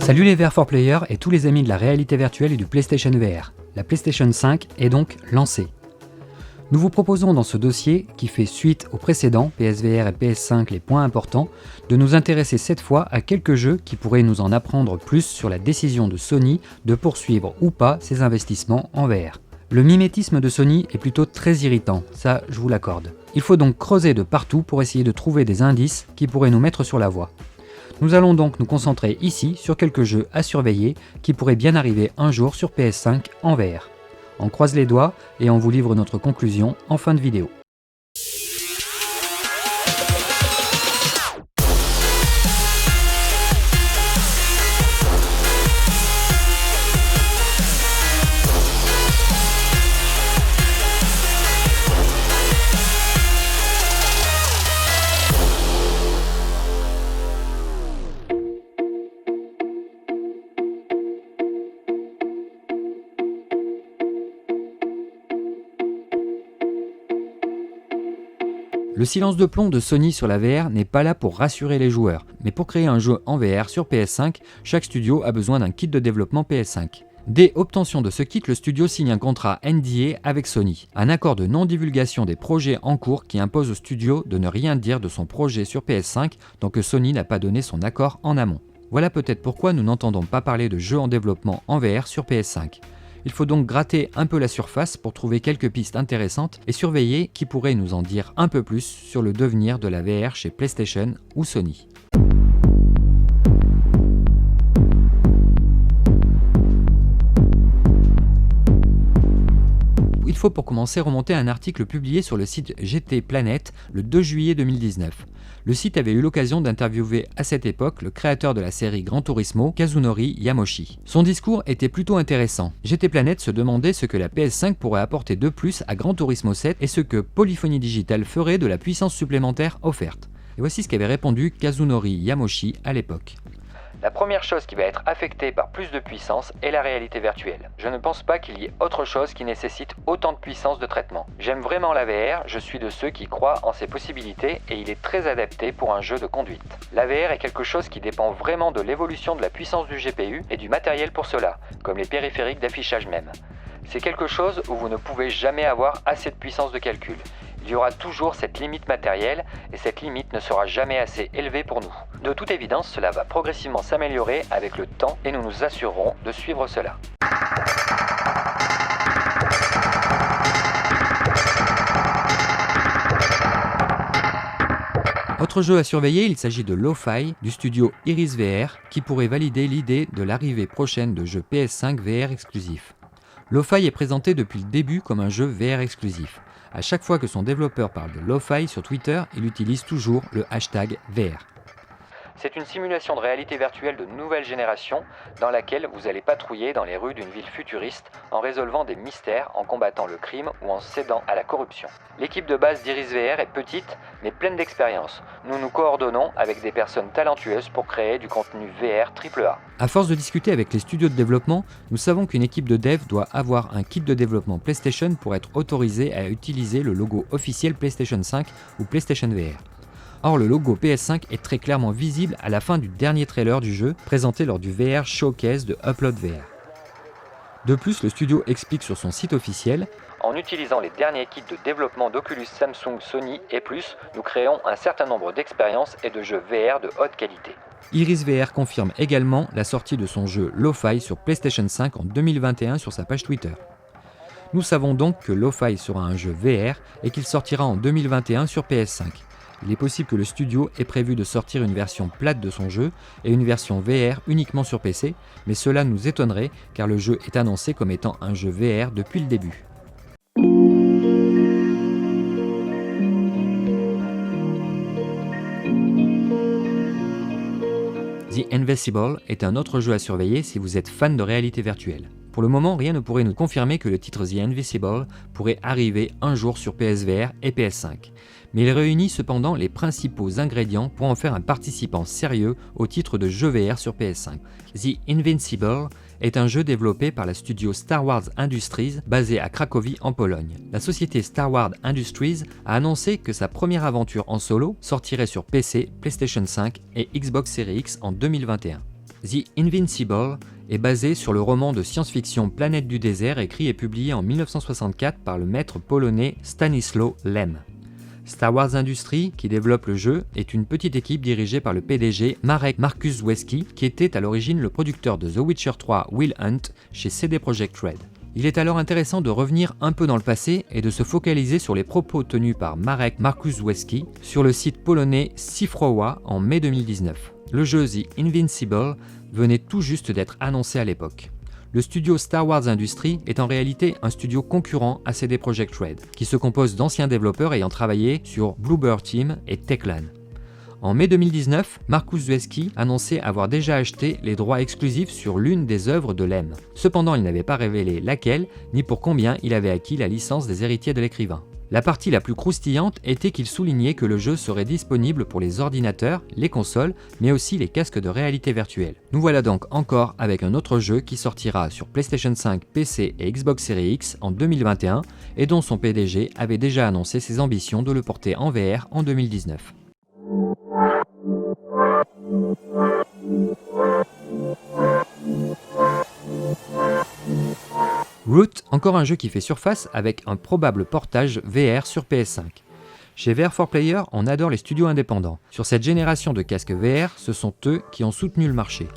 Salut les VR4Players et tous les amis de la réalité virtuelle et du PlayStation VR. La PlayStation 5 est donc lancée. Nous vous proposons dans ce dossier, qui fait suite aux précédents PSVR et PS5 les points importants, de nous intéresser cette fois à quelques jeux qui pourraient nous en apprendre plus sur la décision de Sony de poursuivre ou pas ses investissements en VR. Le mimétisme de Sony est plutôt très irritant, ça je vous l'accorde. Il faut donc creuser de partout pour essayer de trouver des indices qui pourraient nous mettre sur la voie. Nous allons donc nous concentrer ici sur quelques jeux à surveiller qui pourraient bien arriver un jour sur PS5 en VR. On croise les doigts et on vous livre notre conclusion en fin de vidéo. Le silence de plomb de Sony sur la VR n'est pas là pour rassurer les joueurs, mais pour créer un jeu en VR sur PS5, chaque studio a besoin d'un kit de développement PS5. Dès obtention de ce kit, le studio signe un contrat NDA avec Sony, un accord de non-divulgation des projets en cours qui impose au studio de ne rien dire de son projet sur PS5 tant que Sony n'a pas donné son accord en amont. Voilà peut-être pourquoi nous n'entendons pas parler de jeux en développement en VR sur PS5. Il faut donc gratter un peu la surface pour trouver quelques pistes intéressantes et surveiller qui pourrait nous en dire un peu plus sur le devenir de la VR chez PlayStation ou Sony. Il faut pour commencer remonter à un article publié sur le site GT Planet le 2 juillet 2019. Le site avait eu l'occasion d'interviewer à cette époque le créateur de la série Gran Turismo, Kazunori Yamoshi. Son discours était plutôt intéressant. GT Planet se demandait ce que la PS5 pourrait apporter de plus à Gran Turismo 7 et ce que Polyphony Digital ferait de la puissance supplémentaire offerte. Et voici ce qu'avait répondu Kazunori Yamoshi à l'époque. La première chose qui va être affectée par plus de puissance est la réalité virtuelle. Je ne pense pas qu'il y ait autre chose qui nécessite autant de puissance de traitement. J'aime vraiment la VR, je suis de ceux qui croient en ses possibilités et il est très adapté pour un jeu de conduite. La VR est quelque chose qui dépend vraiment de l'évolution de la puissance du GPU et du matériel pour cela, comme les périphériques d'affichage même. C'est quelque chose où vous ne pouvez jamais avoir assez de puissance de calcul. Il y aura toujours cette limite matérielle et cette limite ne sera jamais assez élevée pour nous. De toute évidence, cela va progressivement s'améliorer avec le temps et nous nous assurerons de suivre cela. Autre jeu à surveiller, il s'agit de Lo-Fi du studio Iris VR qui pourrait valider l'idée de l'arrivée prochaine de jeux PS5 VR exclusifs. Lo-Fi est présenté depuis le début comme un jeu VR exclusif. À chaque fois que son développeur parle de Lo-Fi sur Twitter, il utilise toujours le hashtag VR. C'est une simulation de réalité virtuelle de nouvelle génération dans laquelle vous allez patrouiller dans les rues d'une ville futuriste en résolvant des mystères, en combattant le crime ou en cédant à la corruption. L'équipe de base d'Iris VR est petite mais pleine d'expérience. Nous nous coordonnons avec des personnes talentueuses pour créer du contenu VR AAA. À force de discuter avec les studios de développement, nous savons qu'une équipe de dev doit avoir un kit de développement PlayStation pour être autorisée à utiliser le logo officiel PlayStation 5 ou PlayStation VR. Or, le logo PS5 est très clairement visible à la fin du dernier trailer du jeu, présenté lors du VR Showcase de Upload VR. De plus, le studio explique sur son site officiel: en utilisant les derniers kits de développement d'Oculus, Samsung, Sony et plus, nous créons un certain nombre d'expériences et de jeux VR de haute qualité. Iris VR confirme également la sortie de son jeu Lo-Fi sur PlayStation 5 en 2021 sur sa page Twitter. Nous savons donc que Lo-Fi sera un jeu VR et qu'il sortira en 2021 sur PS5. Il est possible que le studio ait prévu de sortir une version plate de son jeu et une version VR uniquement sur PC, mais cela nous étonnerait car le jeu est annoncé comme étant un jeu VR depuis le début. The Invincible est un autre jeu à surveiller si vous êtes fan de réalité virtuelle. Pour le moment, rien ne pourrait nous confirmer que le titre The Invincible pourrait arriver un jour sur PSVR et PS5. Mais il réunit cependant les principaux ingrédients pour en faire un participant sérieux au titre de jeu VR sur PS5. The Invincible est un jeu développé par la studio Star Wars Industries basée à Cracovie en Pologne. La société Star Wars Industries a annoncé que sa première aventure en solo sortirait sur PC, PlayStation 5 et Xbox Series X en 2021. The Invincible est basé sur le roman de science-fiction Planète du désert écrit et publié en 1964 par le maître polonais Stanisław Lem. Star Wars Industries, qui développe le jeu, est une petite équipe dirigée par le PDG Marek Markuszewski, qui était à l'origine le producteur de The Witcher 3 Will Hunt chez CD Projekt Red. Il est alors intéressant de revenir un peu dans le passé et de se focaliser sur les propos tenus par Marek Markuszewski sur le site polonais Cyfrowa en mai 2019. Le jeu The Invincible venait tout juste d'être annoncé à l'époque. Le studio Star Wars Industries est en réalité un studio concurrent à CD Projekt Red, qui se compose d'anciens développeurs ayant travaillé sur Bluebird Team et Techland. En mai 2019, Markuszewski annonçait avoir déjà acheté les droits exclusifs sur l'une des œuvres de Lem. Cependant, il n'avait pas révélé laquelle, ni pour combien il avait acquis la licence des héritiers de l'écrivain. La partie la plus croustillante était qu'il soulignait que le jeu serait disponible pour les ordinateurs, les consoles, mais aussi les casques de réalité virtuelle. Nous voilà donc encore avec un autre jeu qui sortira sur PlayStation 5, PC et Xbox Series X en 2021 et dont son PDG avait déjà annoncé ses ambitions de le porter en VR en 2019. Root, encore un jeu qui fait surface avec un probable portage VR sur PS5. Chez VR4Player, on adore les studios indépendants. Sur cette génération de casques VR, ce sont eux qui ont soutenu le marché.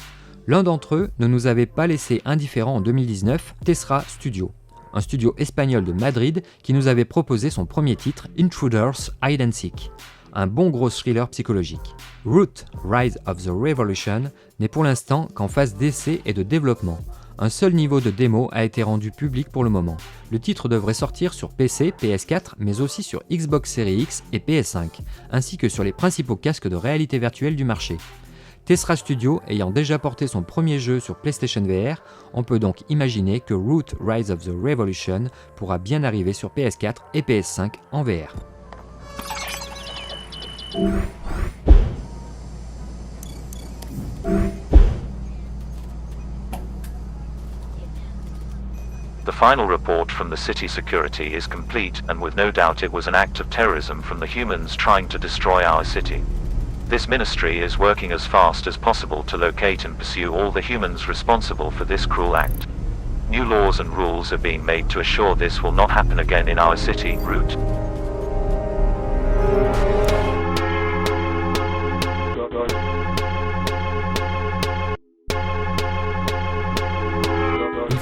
L'un d'entre eux ne nous avait pas laissé indifférents en 2019, Tessera Studio, un studio espagnol de Madrid qui nous avait proposé son premier titre, Intruders Hide and Seek, un bon gros thriller psychologique. Root, Rise of the Revolution n'est pour l'instant qu'en phase d'essai et de développement. Un seul niveau de démo a été rendu public pour le moment. Le titre devrait sortir sur PC, PS4, mais aussi sur Xbox Series X et PS5, ainsi que sur les principaux casques de réalité virtuelle du marché. Tessera Studio ayant déjà porté son premier jeu sur PlayStation VR, on peut donc imaginer que Root Rise of the Revolution pourra bien arriver sur PS4 et PS5 en VR. The final report from the city security is complete, and with no doubt it was an act of terrorism from the humans trying to destroy our city. This ministry is working as fast as possible to locate and pursue all the humans responsible for this cruel act. New laws and rules are being made to assure this will not happen again in our city, Root.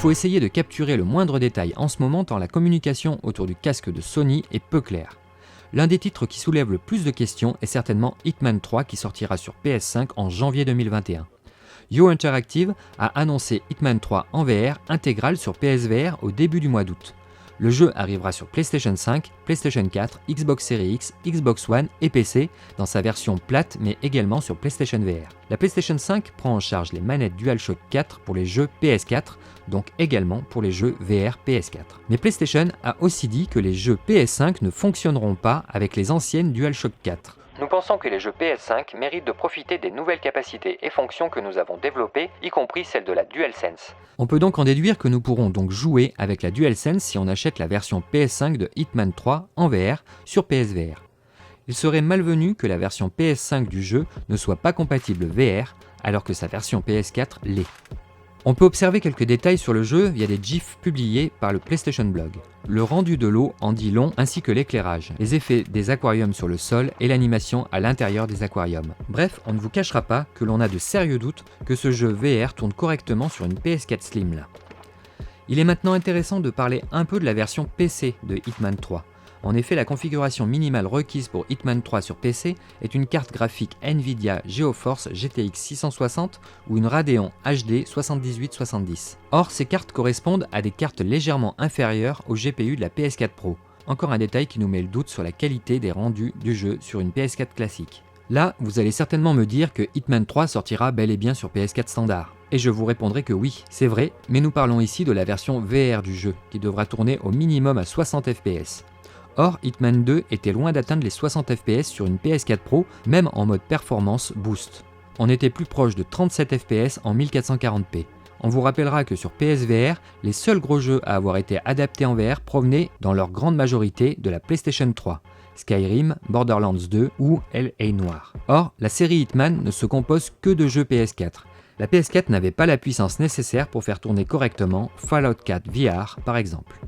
Il faut essayer de capturer le moindre détail en ce moment tant la communication autour du casque de Sony est peu claire. L'un des titres qui soulève le plus de questions est certainement Hitman 3 qui sortira sur PS5 en janvier 2021. Yo Interactive a annoncé Hitman 3 en VR intégral sur PSVR au début du mois d'août. Le jeu arrivera sur PlayStation 5, PlayStation 4, Xbox Series X, Xbox One et PC dans sa version plate mais également sur PlayStation VR. La PlayStation 5 prend en charge les manettes DualShock 4 pour les jeux PS4, donc également pour les jeux VR PS4. Mais PlayStation a aussi dit que les jeux PS5 ne fonctionneront pas avec les anciennes DualShock 4. Nous pensons que les jeux PS5 méritent de profiter des nouvelles capacités et fonctions que nous avons développées, y compris celle de la DualSense. On peut donc en déduire que nous pourrons donc jouer avec la DualSense si on achète la version PS5 de Hitman 3 en VR sur PSVR. Il serait malvenu que la version PS5 du jeu ne soit pas compatible VR alors que sa version PS4 l'est. On peut observer quelques détails sur le jeu via des gifs publiés par le PlayStation Blog. Le rendu de l'eau en dit long ainsi que l'éclairage, les effets des aquariums sur le sol et l'animation à l'intérieur des aquariums. Bref, on ne vous cachera pas que l'on a de sérieux doutes que ce jeu VR tourne correctement sur une PS4 Slim là. Il est maintenant intéressant de parler un peu de la version PC de Hitman 3. En effet, la configuration minimale requise pour Hitman 3 sur PC est une carte graphique Nvidia GeForce GTX 660 ou une Radeon HD 7870. Or, ces cartes correspondent à des cartes légèrement inférieures au GPU de la PS4 Pro. Encore un détail qui nous met le doute sur la qualité des rendus du jeu sur une PS4 classique. Là, vous allez certainement me dire que Hitman 3 sortira bel et bien sur PS4 standard. Et je vous répondrai que oui, c'est vrai, mais nous parlons ici de la version VR du jeu, qui devra tourner au minimum à 60 fps. Or, Hitman 2 était loin d'atteindre les 60 fps sur une PS4 Pro, même en mode performance boost. On était plus proche de 37 fps en 1440p. On vous rappellera que sur PSVR, les seuls gros jeux à avoir été adaptés en VR provenaient dans leur grande majorité de la PlayStation 3, Skyrim, Borderlands 2 ou L.A. Noire. Or, la série Hitman ne se compose que de jeux PS4. La PS4 n'avait pas la puissance nécessaire pour faire tourner correctement Fallout 4 VR par exemple.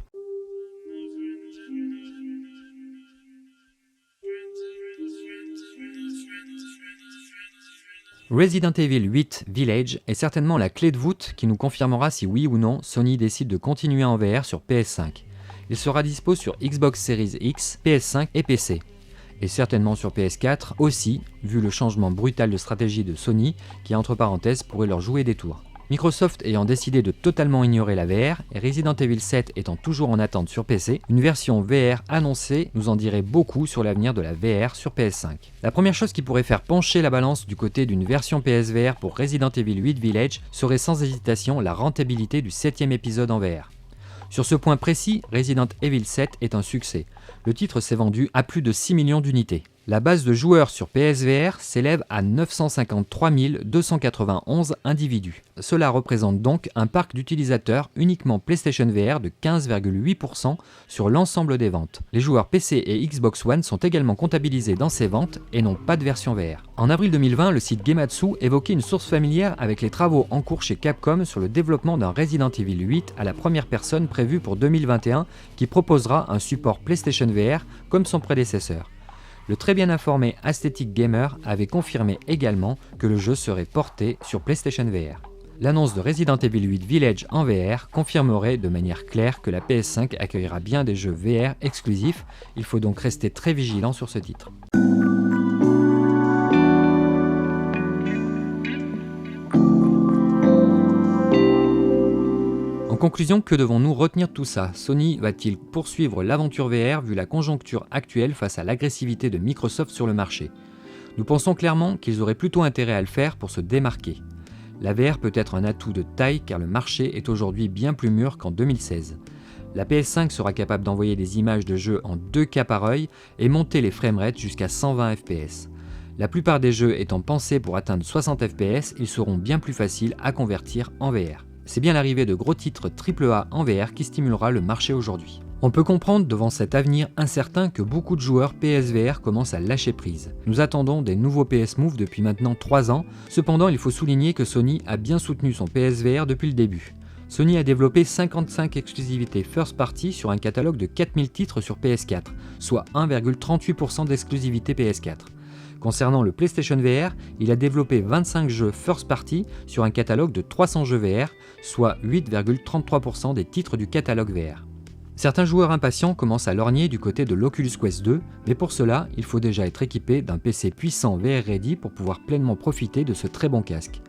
Resident Evil 8 Village est certainement la clé de voûte qui nous confirmera si oui ou non Sony décide de continuer en VR sur PS5. Il sera dispo sur Xbox Series X, PS5 et PC. Et certainement sur PS4 aussi, vu le changement brutal de stratégie de Sony qui entre parenthèses pourrait leur jouer des tours. Microsoft ayant décidé de totalement ignorer la VR et Resident Evil 7 étant toujours en attente sur PC, une version VR annoncée nous en dirait beaucoup sur l'avenir de la VR sur PS5. La première chose qui pourrait faire pencher la balance du côté d'une version PSVR pour Resident Evil 8 Village serait sans hésitation la rentabilité du 7e épisode en VR. Sur ce point précis, Resident Evil 7 est un succès. Le titre s'est vendu à plus de 6 millions d'unités. La base de joueurs sur PSVR s'élève à 953 291 individus. Cela représente donc un parc d'utilisateurs uniquement PlayStation VR de 15,8% sur l'ensemble des ventes. Les joueurs PC et Xbox One sont également comptabilisés dans ces ventes et n'ont pas de version VR. En avril 2020, le site Gematsu évoquait une source familière avec les travaux en cours chez Capcom sur le développement d'un Resident Evil 8 à la première personne prévu pour 2021 qui proposera un support PlayStation VR comme son prédécesseur. Le très bien informé Aesthetic Gamer avait confirmé également que le jeu serait porté sur PlayStation VR. L'annonce de Resident Evil 8 Village en VR confirmerait de manière claire que la PS5 accueillera bien des jeux VR exclusifs, il faut donc rester très vigilant sur ce titre. En conclusion, que devons-nous retenir de tout ça ? Sony va-t-il poursuivre l'aventure VR vu la conjoncture actuelle face à l'agressivité de Microsoft sur le marché ? Nous pensons clairement qu'ils auraient plutôt intérêt à le faire pour se démarquer. La VR peut être un atout de taille car le marché est aujourd'hui bien plus mûr qu'en 2016. La PS5 sera capable d'envoyer des images de jeux en 2K par œil et monter les framerates jusqu'à 120 fps. La plupart des jeux étant pensés pour atteindre 60 fps, ils seront bien plus faciles à convertir en VR. C'est bien l'arrivée de gros titres AAA en VR qui stimulera le marché aujourd'hui. On peut comprendre devant cet avenir incertain que beaucoup de joueurs PSVR commencent à lâcher prise. Nous attendons des nouveaux PS Move depuis maintenant 3 ans, cependant il faut souligner que Sony a bien soutenu son PSVR depuis le début. Sony a développé 55 exclusivités first party sur un catalogue de 4000 titres sur PS4, soit 1,38% d'exclusivité PS4. Concernant le PlayStation VR, il a développé 25 jeux first party sur un catalogue de 300 jeux VR, soit 8,33% des titres du catalogue VR. Certains joueurs impatients commencent à lorgner du côté de l'Oculus Quest 2, mais pour cela, il faut déjà être équipé d'un PC puissant VR Ready pour pouvoir pleinement profiter de ce très bon casque.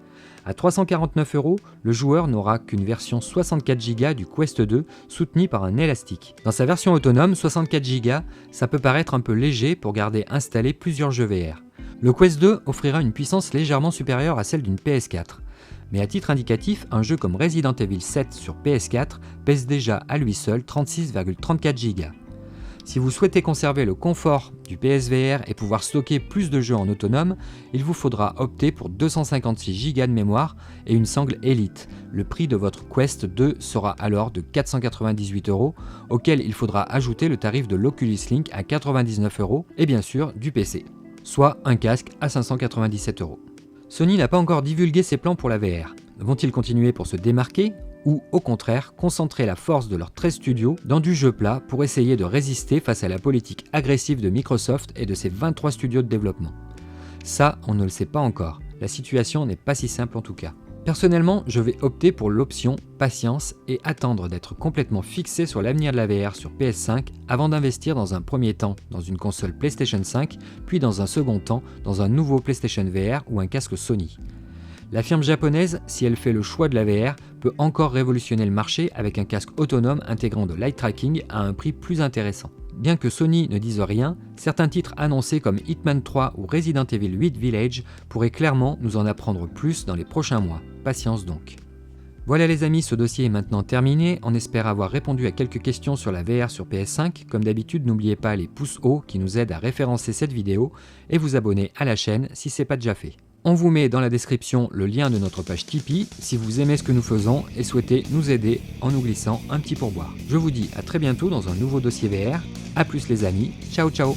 À 349 €, le joueur n'aura qu'une version 64 Go du Quest 2 soutenue par un élastique. Dans sa version autonome, 64 Go, ça peut paraître un peu léger pour garder installé plusieurs jeux VR. Le Quest 2 offrira une puissance légèrement supérieure à celle d'une PS4. Mais à titre indicatif, un jeu comme Resident Evil 7 sur PS4 pèse déjà à lui seul 36,34 Go. Si vous souhaitez conserver le confort du PSVR et pouvoir stocker plus de jeux en autonome, il vous faudra opter pour 256 Go de mémoire et une sangle Elite. Le prix de votre Quest 2 sera alors de 498 €, auquel il faudra ajouter le tarif de l'Oculus Link à 99 € et bien sûr du PC, soit un casque à 597 €. Sony n'a pas encore divulgué ses plans pour la VR. Vont-ils continuer pour se démarquer ? Ou au contraire concentrer la force de leurs 13 studios dans du jeu plat pour essayer de résister face à la politique agressive de Microsoft et de ses 23 studios de développement. Ça, on ne le sait pas encore. La situation n'est pas si simple en tout cas. Personnellement, je vais opter pour l'option patience et attendre d'être complètement fixé sur l'avenir de la VR sur PS5 avant d'investir dans un premier temps dans une console PlayStation 5, puis dans un second temps dans un nouveau PlayStation VR ou un casque Sony. La firme japonaise, si elle fait le choix de la VR, peut encore révolutionner le marché avec un casque autonome intégrant de l'eye tracking à un prix plus intéressant. Bien que Sony ne dise rien, certains titres annoncés comme Hitman 3 ou Resident Evil 8 Village pourraient clairement nous en apprendre plus dans les prochains mois. Patience donc. Voilà les amis, ce dossier est maintenant terminé. On espère avoir répondu à quelques questions sur la VR sur PS5. Comme d'habitude, n'oubliez pas les pouces hauts qui nous aident à référencer cette vidéo et vous abonner à la chaîne si ce n'est pas déjà fait. On vous met dans la description le lien de notre page Tipeee si vous aimez ce que nous faisons et souhaitez nous aider en nous glissant un petit pourboire. Je vous dis à très bientôt dans un nouveau dossier VR. A plus les amis, ciao ciao.